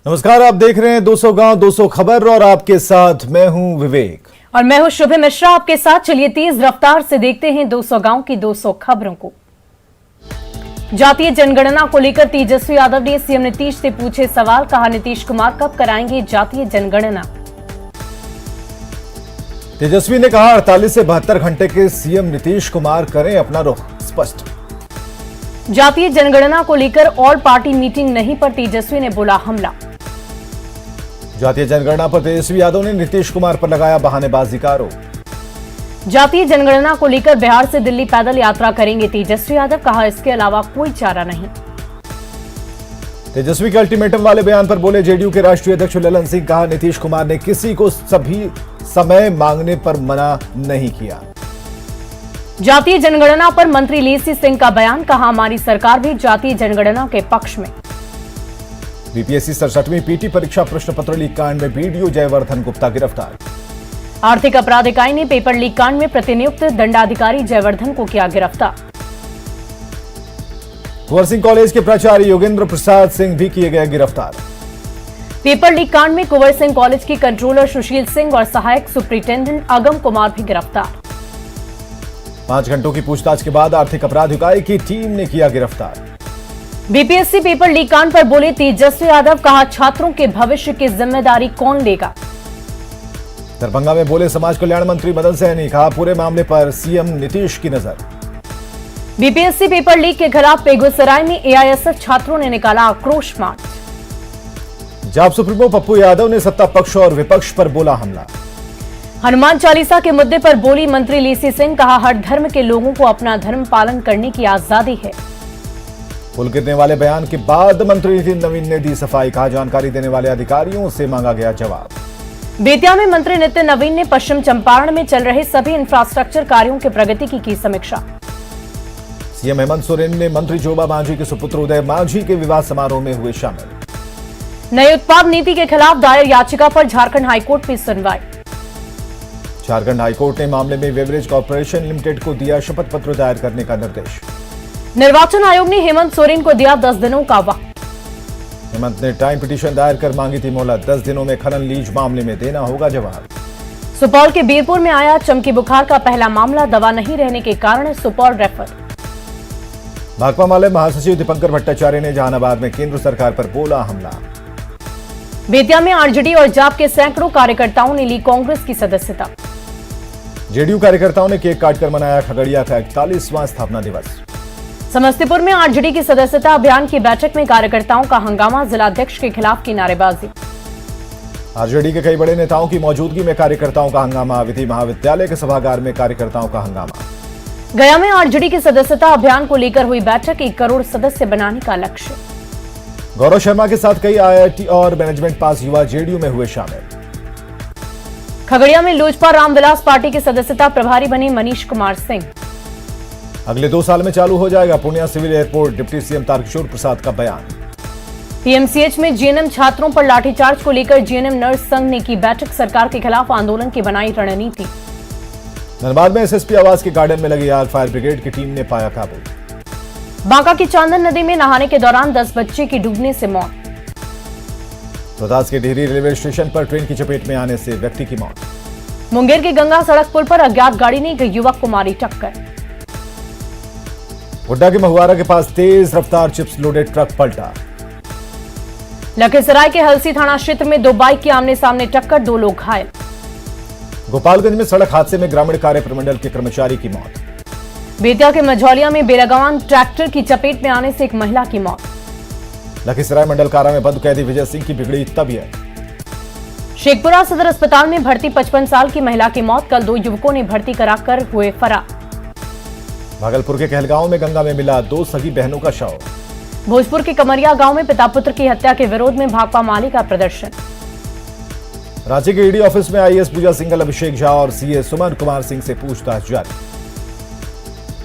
नमस्कार, आप देख रहे हैं 200 गांव 200 खबर और आपके साथ मैं हूं विवेक और मैं हूं शुभ मिश्रा आपके साथ। चलिए तेज रफ्तार से देखते हैं 200 गांव की 200 खबरों को। जातीय जनगणना को लेकर तेजस्वी यादव ने सीएम नीतीश से पूछे सवाल। कहा, नीतीश कुमार कब कराएंगे जातीय जनगणना। तेजस्वी ने कहा 48 से 72 घंटे के सीएम नीतीश कुमार करें अपना रुख स्पष्ट। जातीय जनगणना को लेकर ऑल पार्टी मीटिंग नहीं पर तेजस्वी ने बोला हमला। जातीय जनगणना पर तेजस्वी यादव ने नीतीश कुमार पर लगाया बहानेबाजी का आरोप। जातीय जनगणना को लेकर बिहार से दिल्ली पैदल यात्रा करेंगे तेजस्वी यादव। कहा, इसके अलावा कोई चारा नहीं। तेजस्वी के अल्टीमेटम वाले बयान पर बोले जेडीयू के राष्ट्रीय अध्यक्ष ललन सिंह। कहा, नीतीश कुमार ने किसी को सभी समय मांगने पर मना नहीं किया। जातीय जनगणना पर मंत्री लेसी सिंह का बयान। कहा, हमारी सरकार भी जातीय जनगणना के पक्ष में। बीपीएससी 67वीं पीटी परीक्षा प्रश्न पत्र लीक कांड में बीडीओ जयवर्धन गुप्ता गिरफ्तार। आर्थिक अपराध इकाई ने पेपर लीक कांड में प्रतिनियुक्त दंडाधिकारी जयवर्धन को किया गिरफ्तार। कुंवर सिंह कॉलेज के प्राचार्य योगेंद्र प्रसाद सिंह भी किए गए गिरफ्तार। पेपर लीक कांड में कुंवर सिंह कॉलेज की कंट्रोलर सुशील सिंह और सहायक सुपरिटेंडेंट अगम कुमार भी गिरफ्तार। 5 घंटों की पूछताछ के बाद आर्थिक अपराध इकाई की टीम ने किया गिरफ्तार। बीपीएससी पेपर लीक कांड पर बोले तेजस्वी यादव। कहा, छात्रों के भविष्य की जिम्मेदारी कौन लेगा। दरभंगा में बोले समाज कल्याण मंत्री मदन सहनी। कहा, पूरे मामले पर सीएम नीतीश की नजर। बीपीएससी पेपर लीक के खिलाफ बेगूसराय में एआईएसएफ छात्रों ने निकाला आक्रोश मार्च। जाप सुप्रीमो पप्पू यादव ने सत्ता पक्ष और विपक्ष पर बोला हमला। हनुमान चालीसा के मुद्दे पर बोली मंत्री लेसी सिंह। कहा, हर धर्म के लोगों को अपना धर्म पालन करने की आजादी है। पुल गिरने वाले बयान के बाद मंत्री नितिन नवीन ने दी सफाई। कहा, जानकारी देने वाले अधिकारियों से मांगा गया जवाब। बेतिया में मंत्री नितिन नवीन ने पश्चिम चंपारण में चल रहे सभी इंफ्रास्ट्रक्चर कार्यों की प्रगति की समीक्षा। सीएम हेमंत सोरेन ने मंत्री जोबा मांझी के सुपुत्र उदय मांझी के विवाह समारोह में हुए शामिल। नई उत्पाद नीति के खिलाफ दायर याचिका पर झारखंड हाईकोर्ट में सुनवाई। झारखंड हाईकोर्ट ने मामले में बेवरेज कॉर्पोरेशन लिमिटेड को दिया शपथ पत्र दायर करने का निर्देश। निर्वाचन आयोग ने हेमंत सोरेन को दिया 10 दिनों का वक्त। हेमंत ने टाइम पिटीशन दायर कर मांगी थी मोहलत। 10 दिनों में खनन लीज मामले में देना होगा जवाब। सुपौल के बीरपुर में आया चमकी बुखार का पहला मामला। दवा नहीं रहने के कारण सुपौल रेफर। भाकपा माले महासचिव दीपंकर भट्टाचार्य ने जहानाबाद में केंद्र सरकार पर बोला हमला। बेतिया में आरजेडी और जाप के सैकड़ों कार्यकर्ताओं ने ली कांग्रेस की सदस्यता। जेडीयू कार्यकर्ताओं ने केक काटकर मनाया खगड़िया का 41वां स्थापना दिवस। समस्तीपुर में आरजेडी की सदस्यता अभियान की बैठक में कार्यकर्ताओं का हंगामा। जिलाध्यक्ष के खिलाफ की नारेबाजी। आरजेडी के कई बड़े नेताओं की मौजूदगी में कार्यकर्ताओं का हंगामा। विधि महाविद्यालय के सभागार में कार्यकर्ताओं का हंगामा। गया में आरजेडी की सदस्यता अभियान को लेकर हुई बैठक। 1 करोड़ सदस्य बनाने का लक्ष्य। गौरव शर्मा के साथ कई आईआईटी और मैनेजमेंट पास युवा जेडीयू में हुए शामिल। खगड़िया में लोजपा रामविलास पार्टी के सदस्यता प्रभारी बने मनीष कुमार सिंह। अगले 2 साल में चालू हो जाएगा Purnia civil airport. Deputy CM Tarkishore Prasad का बयान। पीएमसीएच में जीएनएम छात्रों पर लाठीचार्ज को लेकर जीएनएम नर्स संघ ने की बैठक। सरकार के खिलाफ आंदोलन की बनाई रणनीति। धनबाद में एसएसपी आवास के गार्डन में लगी आग। फायर ब्रिगेड की टीम ने पाया काबू। बांका की चांदन नदी में नहाने के दौरान 10 बच्चे की डूबने से मौत। रोहतास के डेहरी रेलवे स्टेशन पर ट्रेन की चपेट में आने से व्यक्ति की मौत। मुंगेर के गंगा सड़क पुल पर अज्ञात गाड़ी ने एक युवक को मारी टक्कर। हुड्डा के महुआरा के पास तेज रफ्तार चिप्स लोडेड ट्रक पलटा। लखीसराय के हलसी थाना क्षेत्र में 2 बाइक की आमने सामने टक्कर। 2 लोग घायल। गोपालगंज में सड़क हादसे में ग्रामीण कार्य प्रमंडल के कर्मचारी की मौत। बेतिया के मझौलिया में बेलगावान ट्रैक्टर की चपेट में आने से एक महिला की मौत। लखीसराय मंडल कारा में बंद कैदी विजय सिंह की बिगड़ी तबीयत। शेखपुरा सदर अस्पताल में भर्ती 55 साल की महिला की मौत। कल 2 युवकों ने भर्ती कराकर हुए फरार। भागलपुर के कहलगांव में गंगा में मिला 2 सगी बहनों का शव। भोजपुर के कमरिया गांव में पिता पुत्र की हत्या के विरोध में भाकपा माले का प्रदर्शन। रांची के ईडी ऑफिस में आईएएस पूजा सिंघल, अभिषेक झा और सीए सुमन कुमार सिंह से पूछताछ जारी।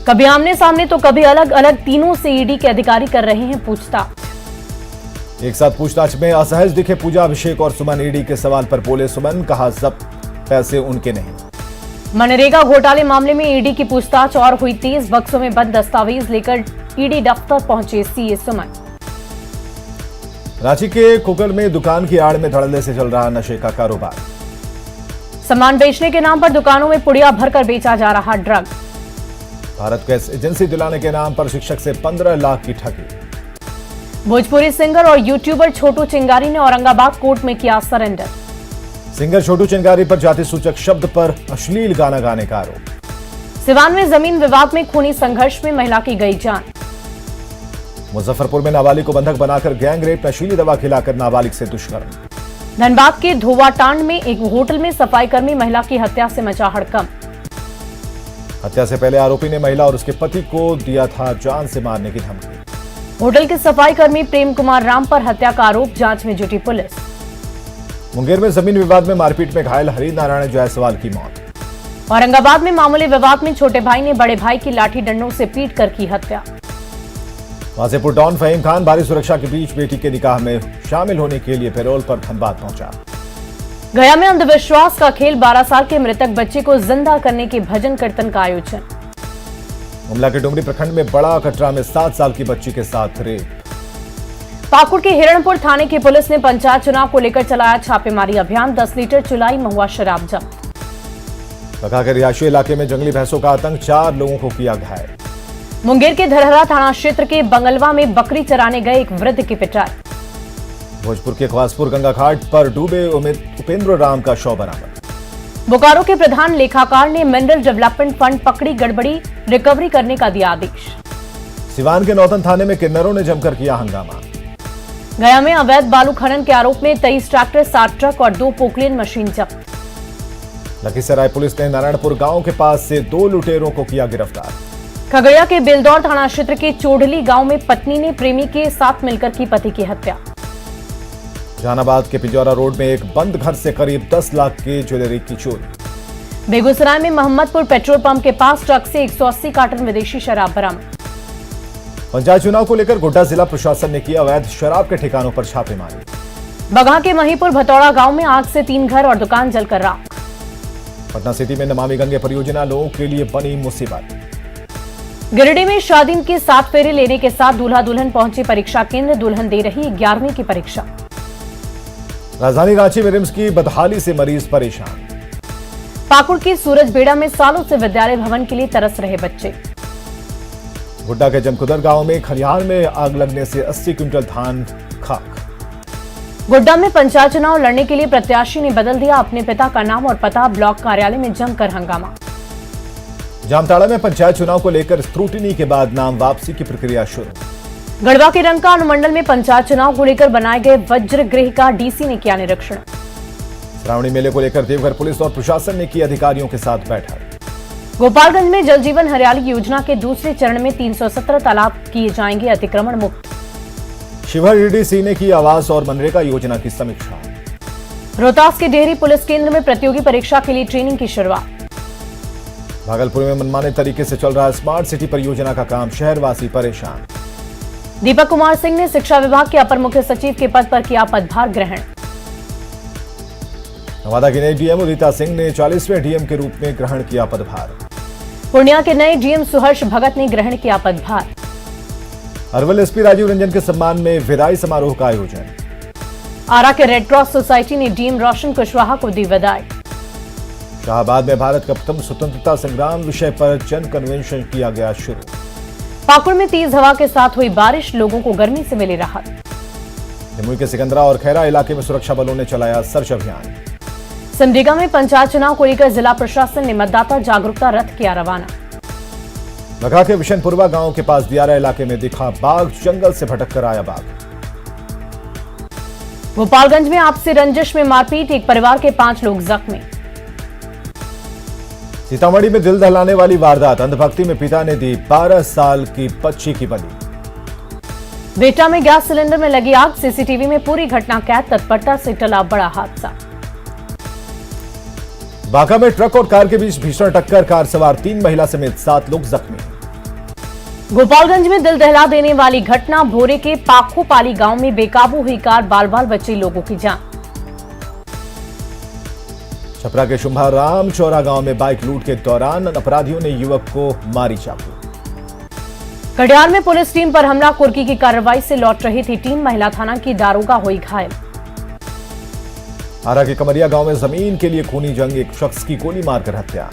कभी आमने सामने तो कभी अलग अलग तीनों से ईडी के अधिकारी कर रहे हैं पूछताछ। एक साथ पूछताछ में असहज दिखे पूजा, अभिषेक और सुमन। ईडी के सवाल पर बोले सुमन। कहा, जब्त पैसे उनके नहीं। मनरेगा घोटाले मामले में ईडी की पूछताछ और हुई तेज। बक्सों में बंद दस्तावेज लेकर ईडी दफ्तर पहुंचे सीए सुमन। रांची के कोकल में दुकान की आड़ में धड़ल्ले से चल रहा नशे का कारोबार। सामान बेचने के नाम पर दुकानों में पुड़िया भरकर बेचा जा रहा ड्रग। भारत गैस एजेंसी दिलाने के नाम पर शिक्षक से 15 लाख की ठगी। भोजपुरी सिंगर और यूट्यूबर छोटू चिंगारी ने औरंगाबाद कोर्ट में किया सरेंडर। सिंगर छोटू चिंगारी पर जाति सूचक शब्द पर अश्लील गाना गाने का आरोप। सिवान में जमीन विवाद में खूनी संघर्ष में महिला की गई जान। मुजफ्फरपुर में नाबालिग को बंधक बनाकर गैंग रेप, नशीली दवा खिलाकर नाबालिग से दुष्कर्म। धनबाद के धोवाटांड में एक होटल में सफाईकर्मी महिला की हत्या से मचा हड़कंप। हत्या से पहले आरोपी ने महिला और उसके पति को दिया था जान से मारने की धमकी। होटल के सफाईकर्मी प्रेम कुमार राम पर हत्या का आरोप, जांच में जुटी पुलिस। मुंगेर में जमीन विवाद में मारपीट में घायल हरि नारायण जायसवाल की मौत। औरंगाबाद में मामूली विवाद में छोटे भाई ने बड़े भाई की लाठी डंडों से पीट कर की हत्या। वासेपुर डॉन फहीम खान भारी सुरक्षा के बीच बेटी के निकाह में शामिल होने के लिए पैरोल पर धनबाद पहुंचा। गया में अंधविश्वास का खेल, 12 साल के मृतक बच्चे को जिंदा करने के भजन कीर्तन का आयोजन। गुमला के डुमरी प्रखंड में बड़ा कटरा में 7 साल की बच्ची के साथ रेप। पाकुड़ के हिरणपुर थाने की पुलिस ने पंचायत चुनाव को लेकर चलाया छापेमारी अभियान, 10 लीटर चुलाई महुआ शराब जब्त। बका के रिहायशी इलाके में जंगली भैंसों का आतंक, 4 लोगों को किया घायल। मुंगेर के धरहरा थाना क्षेत्र के बंगलवा में बकरी चराने गए एक वृद्ध की पिटाई। भोजपुर के ख्वासपुर गंगा घाट पर डूबे उपेंद्र राम का शव बरामद। बोकारो के प्रधान लेखाकार ने मिनरल डेवलपमेंट फंड पकड़ी गड़बड़ी, रिकवरी करने का दिया आदेश। सिवान के नौतन थाने में किन्नरों ने जमकर किया हंगामा। गया में अवैध बालू खनन के आरोप में 23 ट्रैक्टर, 60 ट्रक और 2 पोकलेन मशीन जब्त। लखीसराय पुलिस ने नारायणपुर गांव के पास से 2 लुटेरों को किया गिरफ्तार। खगड़िया के बेलदौर थाना क्षेत्र के चोडली गांव में पत्नी ने प्रेमी के साथ मिलकर की पति की हत्या। जहानाबाद के पिंजौरा रोड में एक बंद घर से करीब 10 लाख की ज्वेलरी की चोरी। बेगूसराय में मोहम्मदपुर पेट्रोल पंप के पास ट्रक से 180 कार्टन विदेशी शराब बरामद। पंचायत चुनाव को लेकर गोड्डा जिला प्रशासन ने किया अवैध शराब के ठिकानों पर छापेमारी। बगहा के महीपुर भतौड़ा गांव में आग से 3 घर और दुकान जलकर राख। पटना सिटी में नमामि गंगे परियोजना लोगों के लिए बनी मुसीबत। गिरिडीह में शादी के 7 फेरे लेने के साथ दूल्हा दुल्हन पहुंचे परीक्षा केंद्र, दुल्हन दे रही 11वीं की परीक्षा। राजधानी रांची में रिम्स की बदहाली से मरीज परेशान। पाकुड़ की सूरजबेड़ा में सालों से विद्यालय भवन के लिए तरस रहे बच्चे। गुड्डा के जमकुदर गांव में खलिहान में आग लगने से 80 क्विंटल धान खाक। गुड्डा में पंचायत चुनाव लड़ने के लिए प्रत्याशी ने बदल दिया अपने पिता का नाम और पता, ब्लॉक कार्यालय में जमकर हंगामा। जामताड़ा में पंचायत चुनाव को लेकर स्क्रूटिनी के बाद नाम वापसी की प्रक्रिया शुरू। गढ़वा के रंका अनुमंडल में पंचायत चुनाव को लेकर बनाए गए वज्र गृह का डीसी ने किया निरीक्षण। श्रावणी मेले को लेकर देवघर पुलिस और प्रशासन ने की अधिकारियों के साथ बैठक। गोपालगंज में जल जीवन हरियाली योजना के दूसरे चरण में 317 तालाब किए जाएंगे अतिक्रमण मुक्त। शिवहर डीडीसी ने की आवास और मनरेगा योजना की समीक्षा। रोहतास के डेहरी पुलिस केंद्र में प्रतियोगी परीक्षा के लिए ट्रेनिंग की शुरुआत। भागलपुर में मनमाने तरीके से चल रहा स्मार्ट सिटी परियोजना का काम, शहरवासी परेशान। दीपक कुमार सिंह ने शिक्षा विभाग के अपर मुख्य सचिव के पद पर किया पदभार ग्रहण। नवादा की नई डीएम उदिता सिंह ने 40वें डीएम के रूप में ग्रहण किया पदभार। पूर्णिया के नए डीएम सुहर्ष भगत ने ग्रहण किया पदभार। अरवल एसपी राजीव रंजन के सम्मान में विदाई समारोह का आयोजन। आरा के रेड क्रॉस सोसाइटी ने डीएम रोशन कुशवाहा को दी विदाई। शाहबाद में भारत का प्रथम स्वतंत्रता संग्राम विषय पर जन कन्वेंशन किया गया शुरू। पाकुड़ में तेज हवा के साथ हुई बारिश, लोगों को गर्मी से मिली राहत। जमुई के सिकंदरा और खैरा इलाके में सुरक्षा बलों ने चलाया सर्च अभियान। सिमडेगा में पंचायत चुनाव को लेकर जिला प्रशासन ने मतदाता जागरूकता रथ किया रवाना। बगहा के विशनपुरवा गांव के पास दियारा इलाके में दिखा बाघ, जंगल से भटक कर आया बाघ। गोपालगंज में आपसी रंजिश में मारपीट, एक परिवार के 5 लोग जख्मी। सीतामढ़ी में दिल दहलाने वाली वारदात, अंधभक्ति में पिता ने दी 12 साल की बच्ची की बलि। बेटा में गैस सिलेंडर में लगी आग, सीसीटीवी में पूरी घटना कैद, तत्परता से टला बड़ा हादसा। बांका में ट्रक और कार के बीच भीषण टक्कर, कार सवार 3 महिला समेत 7 लोग जख्मी। गोपालगंज में दिल दहला देने वाली घटना, भोरे के पाखोपाली गांव में बेकाबू हुई कार, बाल बाल बची लोगों की जान। छपरा के शुंभा राम चौरा गांव में बाइक लूट के दौरान अपराधियों ने युवक को मारी चाकू। कटिहार में पुलिस टीम पर हमला, कुर्की की कार्रवाई से लौट रही थी टीम, महिला थाना की दारोगा हुई घायल। आरा के कमरिया गांव में जमीन के लिए खूनी जंग, एक शख्स की गोली मारकर हत्या।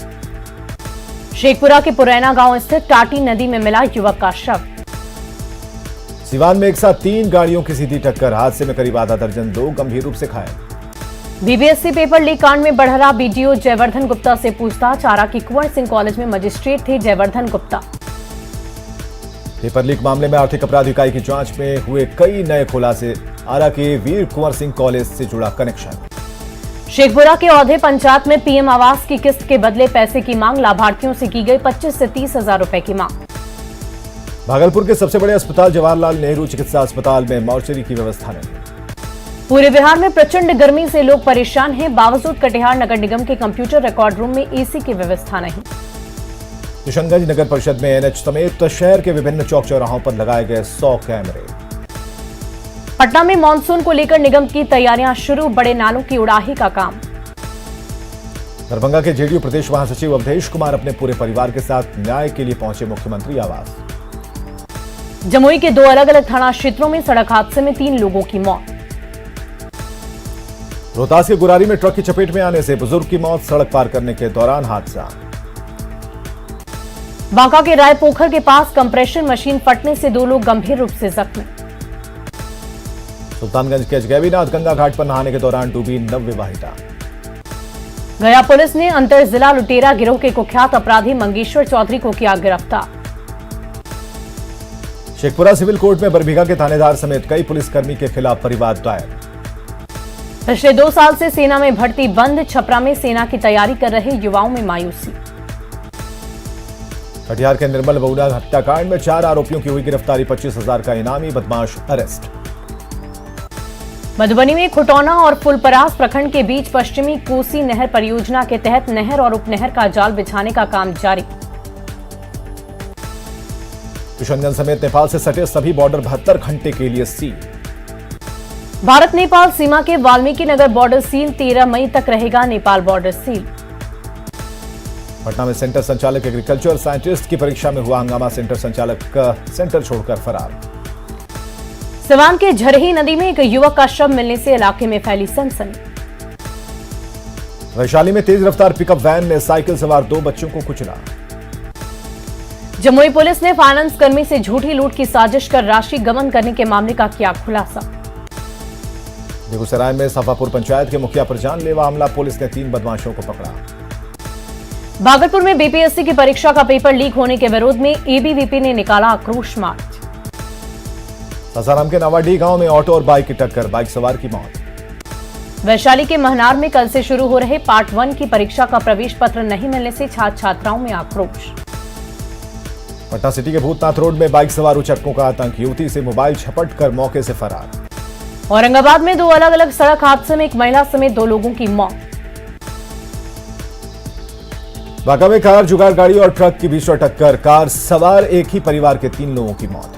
शेखपुरा के पुरैना गांव स्थित टाटी नदी में मिला युवक का शव। सिवान में एक साथ 3 गाड़ियों की सीधी टक्कर, हादसे में करीब आधा दर्जन लोग गंभीर रूप से घायल। बीबीएससी पेपर लीक कांड में बढ़ा बीडीओ जयवर्धन गुप्ता से पूछताछ, आरा की कुंवर सिंह कॉलेज में मजिस्ट्रेट थे जयवर्धन गुप्ता। पेपर लीक मामले में आर्थिक अपराध इकाई की जांच में हुए कई नए खुलासे, आरा के वीर कुंवर सिंह कॉलेज से जुड़ा कनेक्शन। शेखपुरा के औधे पंचायत में पीएम आवास की किस्त के बदले पैसे की मांग, लाभार्थियों से की गई 25 से 30 हजार रुपए की मांग। भागलपुर के सबसे बड़े अस्पताल जवाहरलाल नेहरू चिकित्सा अस्पताल में मॉर्चरी की व्यवस्था नहीं। पूरे बिहार में प्रचंड गर्मी से लोग परेशान हैं, बावजूद कटिहार नगर निगम के कंप्यूटर रिकॉर्ड रूम में एसी की व्यवस्था नहीं। किशनगंज नगर परिषद में एनएच समेत शहर के विभिन्न चौक चौराहों पर लगाए गए 100 कैमरे। पटना में मानसून को लेकर निगम की तैयारियां शुरू, बड़े नालों की उड़ाही का काम। दरभंगा के जेडीयू प्रदेश महासचिव अवधेश कुमार अपने पूरे परिवार के साथ न्याय के लिए पहुंचे मुख्यमंत्री आवास। जमुई के 2 अलग अलग थाना क्षेत्रों में सड़क हादसे में 3 लोगों की मौत। रोहतास के गुरारी में ट्रक की चपेट में आने से बुजुर्ग की मौत, सड़क पार करने के दौरान हादसा। बांका के रायपोखर के पास कंप्रेशर मशीन फटने से 2 लोग गंभीर रूप से जख्मी। सुल्तानगंज के अजगैबीनाथ गंगा घाट पर नहाने के दौरान डूबी नवविवाहिता। गया पुलिस ने अंतर जिला लुटेरा गिरोह के कुख्यात अपराधी मंगेश्वर चौधरी को किया गिरफ्तार। शेखपुरा सिविल कोर्ट में बरबीघा के थानेदार समेत कई पुलिसकर्मी के खिलाफ परिवाद दायर। पिछले 2 साल से सेना में भर्ती बंद, छपरा में सेना की तैयारी कर रहे युवाओं में मायूसी। कटिहार के निर्मल बहुड़ा हत्याकांड में 4 आरोपियों की हुई गिरफ्तारी, 25,000 का इनामी बदमाश अरेस्ट। मधुबनी में खुटौना और फुलपरास प्रखंड के बीच पश्चिमी कोसी नहर परियोजना के तहत नहर और उपनहर का जाल बिछाने का काम जारी। किशनगंज समेत नेपाल से सटे सभी बॉर्डर 72 घंटे के लिए सील। भारत नेपाल सीमा के वाल्मीकि नगर बॉर्डर सील, 13 मई तक रहेगा नेपाल बॉर्डर सील। पटना में सेंटर संचालक एग्रीकल्चर साइंटिस्ट की परीक्षा में हुआ हंगामा, सेंटर संचालक का सेंटर छोड़कर फरार। सिवान के झरही नदी में एक युवक का शव मिलने से इलाके में फैली सनसनी। वैशाली में तेज रफ्तार पिकअप वैन ने साइकिल सवार 2 बच्चों को कुचला। जमुई पुलिस ने फाइनेंस कर्मी से झूठी लूट की साजिश कर राशि गबन करने के मामले का किया खुलासा। बेगूसराय में सफापुर पंचायत के मुखिया पर जानलेवा हमला, पुलिस ने 3 बदमाशों को पकड़ा। भागलपुर में बीपीएससी की परीक्षा का पेपर लीक होने के विरोध में एबीवीपी ने निकाला आक्रोश मार्च। सासाराम के नवाडीह गांव में ऑटो और बाइक की टक्कर, बाइक सवार की मौत। वैशाली के महनार में कल से शुरू हो रहे पार्ट 1 की परीक्षा का प्रवेश पत्र नहीं मिलने से छात्र छात्राओं में आक्रोश। पटना सिटी के भूतनाथ रोड में बाइक सवार उचक्कों का आतंक, युवती से मोबाइल झपट कर मौके से फरार। औरंगाबाद में 2 अलग अलग सड़क हादसे में एक महिला समेत 2 लोगों की मौत। बांका में कार, जुगाड़ गाड़ी और ट्रक की बीच टक्कर, कार सवार एक ही परिवार के 3 लोगों की मौत।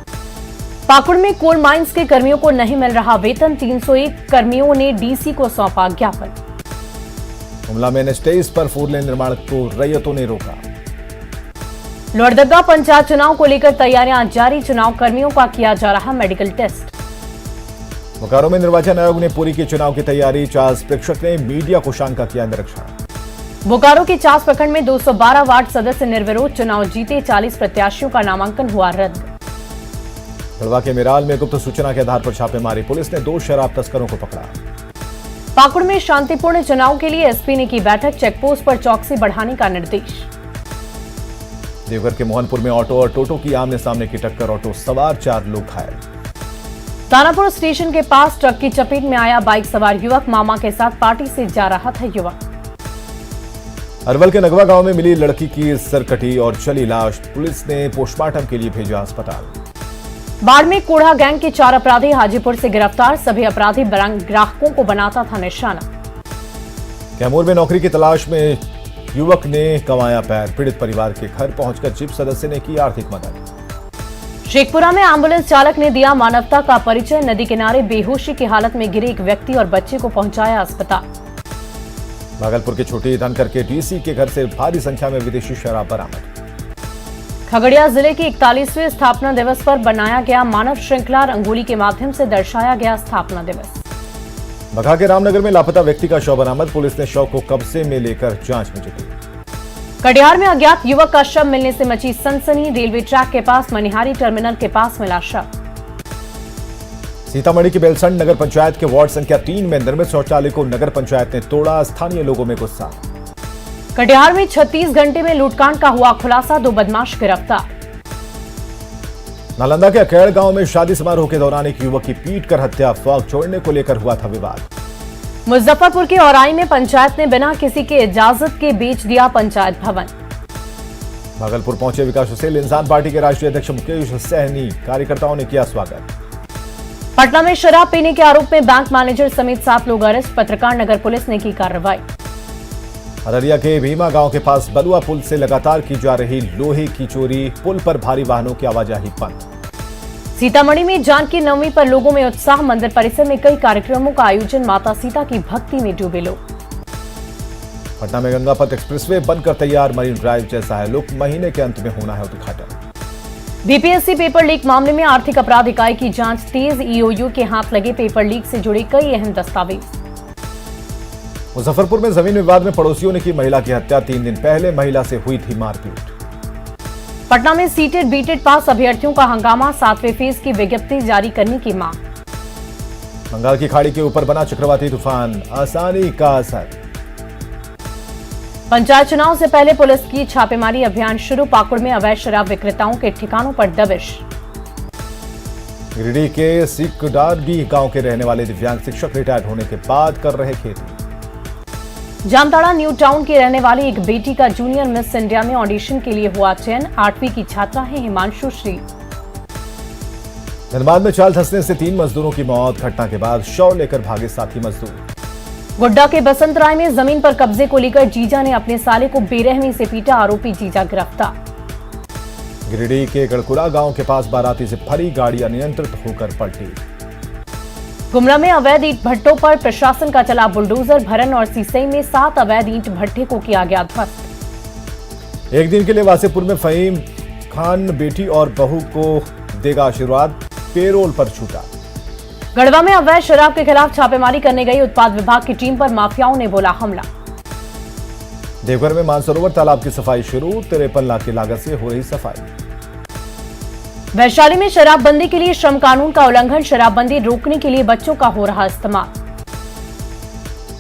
पाकुड़ में कोल माइंस के कर्मियों को नहीं मिल रहा वेतन, 301 कर्मियों ने डीसी को सौंपा ज्ञापन। हुमला में NH-23 पर 4 लेन निर्माण को रैयतों ने रोका। लोहरदगा पंचायत चुनाव को लेकर तैयारियां जारी, चुनाव कर्मियों का किया जा रहा मेडिकल टेस्ट। बोकारो में निर्वाचन आयोग ने पूरी की चुनाव की तैयारी, चास प्रेक्षक ने मीडिया कोषांग का किया निरीक्षण। बोकारो के चास प्रखंड में 212 वार्ड सदस्य निर्विरोध चुनाव जीते, 40 प्रत्याशियों का नामांकन हुआ रद्द। गढ़वा के मिराल में गुप्त सूचना के आधार पर छापेमारी, पुलिस ने 2 शराब तस्करों को पकड़ा। पाकुड़ में शांतिपूर्ण चुनाव के लिए एसपी ने की बैठक, चेकपोस्ट पर चौकसी बढ़ाने का निर्देश। देवघर के मोहनपुर में ऑटो और टोटो की आमने सामने की टक्कर, ऑटो सवार 4 लोग घायल। दानापुर स्टेशन के पास ट्रक की चपेट में आया बाइक सवार युवक, मामा के साथ पार्टी से जा रहा था युवक। अरवल के नगवा गांव में मिली लड़की की सरकटी और चली लाश, पुलिस ने पोस्टमार्टम के लिए भेजा अस्पताल। बाढ़ में कोढ़ा गैंग के 4 अपराधी हाजीपुर से गिरफ्तार, सभी अपराधी ग्राहकों को बनाता था निशाना। कैमूर में नौकरी की तलाश में युवक ने कमाया पैर, पीड़ित परिवार के घर पहुंचकर जिप सदस्य ने की आर्थिक मदद। शेखपुरा में एम्बुलेंस चालक ने दिया मानवता का परिचय, नदी किनारे बेहोशी की हालत में गिरे एक व्यक्ति और बच्चे को पहुंचाया अस्पताल। भागलपुर के छोटी धनकर के डीसी के घर से भारी संख्या में विदेशी शराब बरामद। खगड़िया जिले की 41वें स्थापना दिवस पर बनाया गया मानव श्रृंखला रंगोली के माध्यम से दर्शाया गया स्थापना दिवस। बघा के रामनगर में लापता व्यक्ति का शव बरामद, पुलिस ने शव को कब्जे में लेकर जांच में जुटी। कटिहार में अज्ञात युवक का शव मिलने से मची सनसनी, रेलवे ट्रैक के पास मनिहारी टर्मिनल के पास मिला शव। सीतामढ़ी की बेलसंड नगर पंचायत के वार्ड संख्या 3 में निर्मित शौचालय को नगर पंचायत ने तोड़ा, स्थानीय लोगों में गुस्सा। कटिहार में 36 घंटे में लूटकांड का हुआ खुलासा, 2 बदमाश गिरफ्तार। नालंदा के अकेड़ गांव में शादी समारोह के दौरान एक युवक की पीट कर हत्या, अफवाह छोड़ने को लेकर हुआ था विवाद। मुजफ्फरपुर के औराई में पंचायत ने बिना किसी के इजाजत के बेच दिया पंचायत भवन। भागलपुर पहुंचे विकासशील इंसान पार्टी के राष्ट्रीय अध्यक्ष मुकेश सहनी, कार्यकर्ताओं ने किया स्वागत। पटना में शराब पीने के आरोप में बैंक मैनेजर समेत 7 लोग अरेस्ट, पत्रकार नगर पुलिस ने की कार्रवाई। अररिया के भीमा गांव के पास बलुआ पुल से लगातार की जा रही लोहे की चोरी, पुल पर भारी वाहनों की आवाजाही बंद। सीतामढ़ी में जानकी नवमी पर लोगों में उत्साह, मंदिर परिसर में कई कार्यक्रमों का आयोजन, माता सीता की भक्ति में डूबे लोग। पटना में गंगापथ एक्सप्रेसवे बनकर तैयार, मरीन ड्राइव जैसा है लुक, महीने के अंत में होना है उद्घाटन। बीपीएससी पेपर लीक मामले में आर्थिक अपराध इकाई की जांच तेज, ईओयू के हाथ लगे पेपर लीक से जुड़े कई अहम दस्तावेज। मुजफ्फरपुर में जमीन विवाद में पड़ोसियों ने की महिला की हत्या, 3 दिन पहले महिला से हुई थी मारपीट। पटना में सीटेड बीटेड पास अभ्यर्थियों का हंगामा, 7वें फेज की विज्ञप्ति जारी करने की मांग। बंगाल की खाड़ी के ऊपर बना चक्रवाती तूफान, आसानी का असर। पंचायत चुनाव से पहले पुलिस की छापेमारी अभियान शुरू, पाकुड़ में अवैध शराब विक्रेताओं के ठिकानों पर दबिश। गिरिडीह के सिकडारडीह गांव के रहने वाले दिव्यांग शिक्षक रिटायर्ड होने के बाद कर रहे खेती। जामताड़ा न्यू टाउन की रहने वाली एक बेटी का जूनियर मिस इंडिया में ऑडिशन के लिए हुआ चयन, 8वीं की छात्रा है हिमांशु श्री। धनबाद में चाल धंसने से 3 मजदूरों की मौत, घटना के बाद शव लेकर भागे साथी मजदूर। गोड्डा के बसंत राय में जमीन पर कब्जे को लेकर जीजा ने अपने साले को बेरहमी से पीटा, आरोपी जीजा गिरफ्तार। गिरिडीह के गड़कुड़ा गांव के पास बाराती से भरी गाड़ी अनियंत्रित होकर पलटी। गुमला में अवैध ईंट भट्टों पर प्रशासन का चला बुलडोजर, भरन और सीसई में 7 अवैध ईंट भट्टे को किया गया ध्वस्त। एक दिन के लिए वासेपुर में फहीम खान बेटी और बहू को देगा आशीर्वाद, पेरोल पर छूटा। गढ़वा में अवैध शराब के खिलाफ छापेमारी करने गई उत्पाद विभाग की टीम पर माफियाओं ने बोला हमला। देवघर में मानसरोवर तालाब की सफाई शुरू, 53 लाख की लागत से हो रही सफाई। वैशाली में शराबबंदी के लिए श्रम कानून का उल्लंघन, शराबबंदी रोकने के लिए बच्चों का हो रहा इस्तेमाल।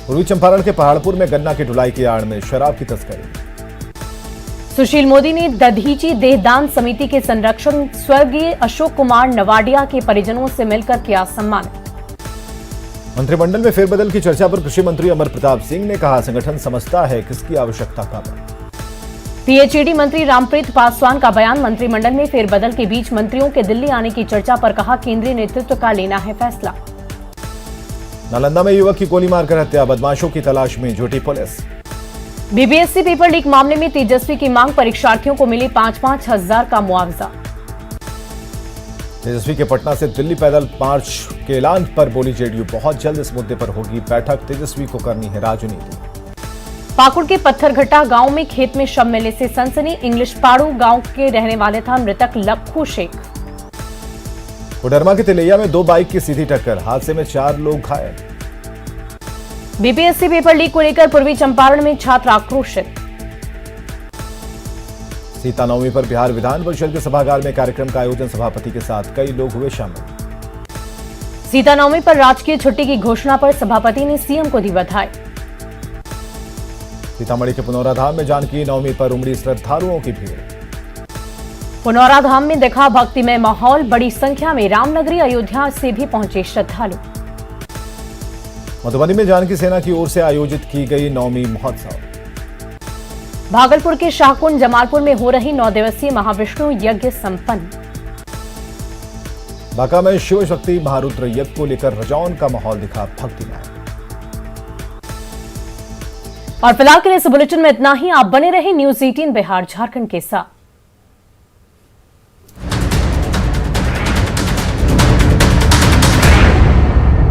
पूर्वी चंपारण के पहाड़पुर में गन्ना की ढुलाई की आड़ में शराब की तस्करी। सुशील मोदी ने दधीची देहदान समिति के संरक्षक स्वर्गीय अशोक कुमार नवाडिया के परिजनों से मिलकर किया सम्मानित। मंत्रिमंडल में फेरबदल की चर्चा पर कृषि मंत्री अमर प्रताप सिंह ने कहा, संगठन समझता है किसकी आवश्यकता कब। पीएचईडी मंत्री रामप्रीत पासवान का बयान, मंत्रिमंडल में फेरबदल के बीच मंत्रियों के दिल्ली आने की चर्चा पर कहा, केंद्रीय नेतृत्व का लेना है फैसला। नालंदा में युवक की गोली मारकर हत्या, बदमाशों की तलाश में जुटी पुलिस। बीपीएससी पेपर लीक मामले में तेजस्वी की मांग, परीक्षार्थियों को मिली 5-5 हजार का मुआवजा। तेजस्वी के पटना से दिल्ली पैदल मार्च के ऐलान पर बोली जेडीयू, बहुत जल्द इस मुद्दे पर होगी बैठक, तेजस्वी को करनी है राजनीति। पाकुड़ के पत्थरघट्टा गांव में खेत में शव मिलने से सनसनी, इंग्लिश पाड़ू गांव के रहने वाले था मृतक लक्खू शेख। कोडरमा के तिलैया में 2 बाइक की सीधी टक्कर, हादसे में 4 लोग घायल। बीपीएससी पेपर लीक को लेकर पूर्वी चंपारण में छात्र आक्रोशित। सीता नवमी पर बिहार विधान परिषद के सभागार में कार्यक्रम का आयोजन, सभापति के साथ कई लोग हुए शामिल। सीता नवमी पर राजकीय छुट्टी की घोषणा पर सभापति ने सीएम को दी बधाई। सीतामढ़ी के पुनौरा धाम में जानकी नवमी पर उमड़ी श्रद्धालुओं की भीड़। पुनौरा धाम में देखा भक्तिमय माहौल, बड़ी संख्या में रामनगरी अयोध्या से भी पहुंचे श्रद्धालु। मधुबनी में जानकी सेना की ओर से आयोजित की गई नवमी महोत्सव। भागलपुर के शाहकुंड जमालपुर में हो रही 9 दिवसीय महाविष्णु यज्ञ संपन्न। बांका में शिव शक्ति महारुद्र यज्ञ को लेकर रजौन का माहौल दिखा भक्तिमय। और फिलहाल के लिए इस बुलेटिन में इतना ही। आप बने रहे न्यूज़ 18 बिहार झारखंड के साथ।